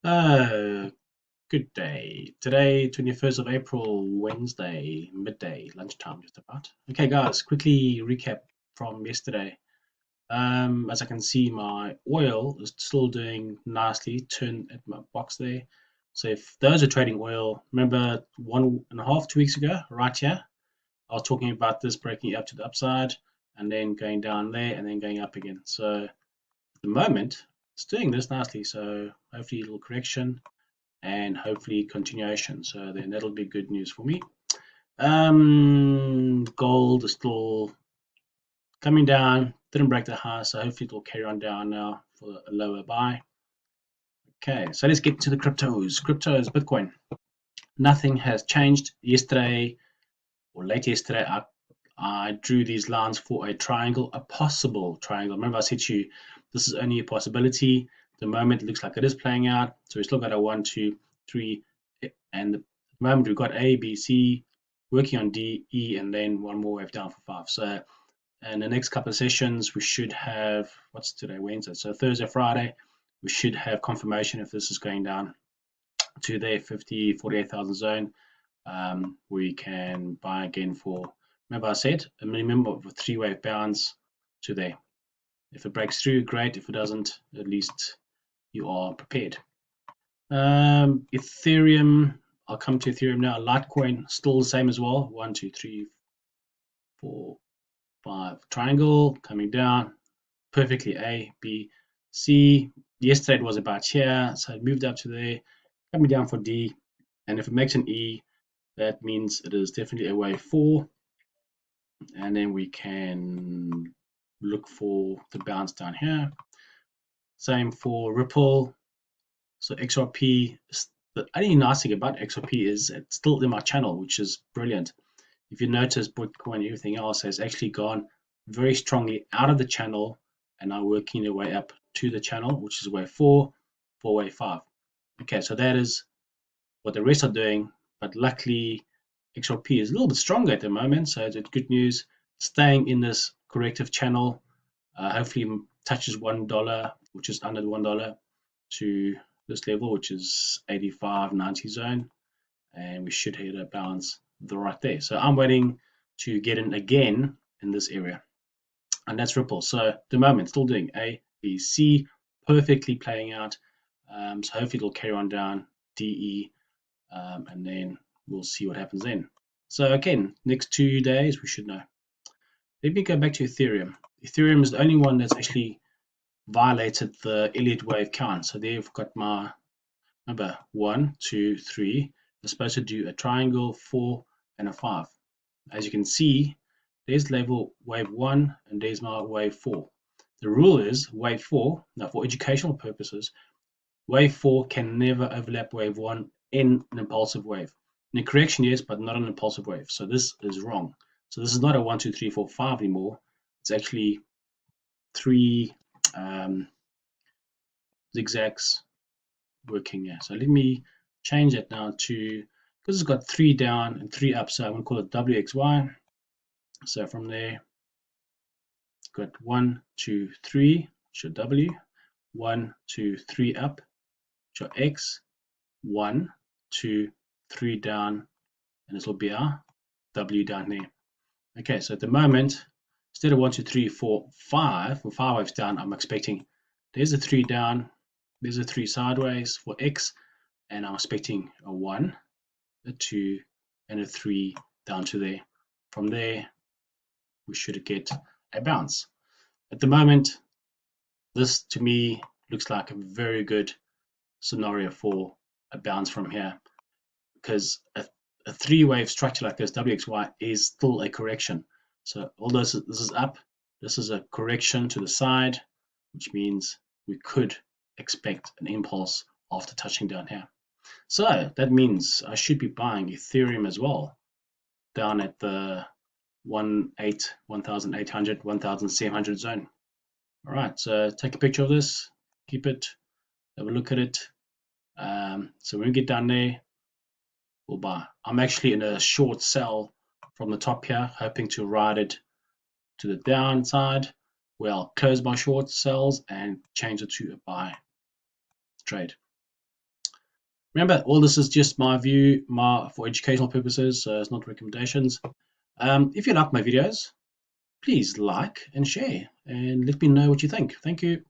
Uh, Good day. Today, 21st of April, Wednesday, midday, lunchtime, just about. Okay, guys, quickly recap from yesterday. As I can see, my oil is still doing nicely. Turn at my box there. So if those are trading oil, remember 1.5, 2 weeks ago, right here, I was talking about this breaking up to the upside and then going down there and then going up again. So at the moment, it's doing this nicely. So hopefully a little correction and hopefully continuation. So then that'll be good news for me. Gold is still coming down, didn't break the high, so hopefully it will carry on down now for a lower buy. Okay, so let's get to the cryptos. Cryptos, Bitcoin. Nothing has changed. Yesterday or late yesterday, I drew these lines for a triangle, a possible triangle. Remember, I said to you, this is only a possibility. The moment it looks like it is playing out. So we still got a 1, 2, 3, and the moment we've got A, B, C, working on D, E, and then one more wave down for 5. So in the next couple of sessions, we should have, what's today, Wednesday? So Thursday, Friday, we should have confirmation if this is going down to their 48,000 zone. We can buy again for, remember I said, a minimum of a 3-wave bounce to there. If it breaks through, great. If it doesn't, at least you are prepared. Ethereum, I'll come to Ethereum now. Litecoin, still the same as well. 1, 2, 3, 4, 5. Triangle coming down. Perfectly A, B, C. Yesterday it was about here, so it moved up to there. Coming down for D. And if it makes an E, that means it is definitely a wave 4. And then we can look for the bounce down here. Same for Ripple. So XRP, the only nice thing about XRP is it's still in my channel, which is brilliant. If you notice, Bitcoin and everything else has actually gone very strongly out of the channel and now working their way up to the channel, which is wave 4, wave 5. Okay, so that is what the rest are doing, but luckily XRP is a little bit stronger at the moment, so it's good news. Staying in this corrective channel, hopefully touches $1, which is under the $1 to this level, which is 85.90 zone, and we should hit a bounce right there. So I'm waiting to get in again in this area, and that's Ripple. So at the moment, still doing A, B, C, perfectly playing out. So hopefully it'll carry on down D, E, and then we'll see what happens then. So again, next 2 days we should know. Let me go back to Ethereum. Ethereum is the only one that's actually violated the Elliott wave count. So they've got my number 1, 2, 3. They're supposed to do a triangle, 4, and a 5. As you can see, there's level wave 1 and there's my wave 4. The rule is wave 4, now for educational purposes, wave 4 can never overlap wave 1 in an impulsive wave. In a correction, yes, but not an impulsive wave. So this is wrong. So this is not a 1, 2, 3, 4, 5 anymore. It's actually 3 zigzags working here. So let me change that now to, because it's got 3 down and 3 up, so I'm going to call it WXY. So from there, got 1, 2, 3, show W, 1, 2, 3 up, show X, 1, 2, 3 down, and this will be our W down there. Okay, so at the moment, instead of 1, 2, 3, 4, 5, for 5 waves down, I'm expecting there's a 3 down, there's a 3 sideways for X, and I'm expecting a 1, a 2, and a 3 down to there. From there, we should get a bounce. At the moment, this to me looks like a very good scenario for a bounce from here, because a 3-wave structure like this, WXY, is still a correction. So although this is up, this is a correction to the side, which means we could expect an impulse after touching down here. So that means I should be buying Ethereum as well, down at the 1,800, 1,700 zone. All right, so take a picture of this, keep it, have a look at it. So when we get down there, we'll buy. I'm actually in a short sell from the top here, hoping to ride it to the downside, where I'll close my short sells and change it to a buy trade. Remember, all this is just my view, for educational purposes, so it's not recommendations. If you like my videos, please like and share and let me know what you think. Thank you.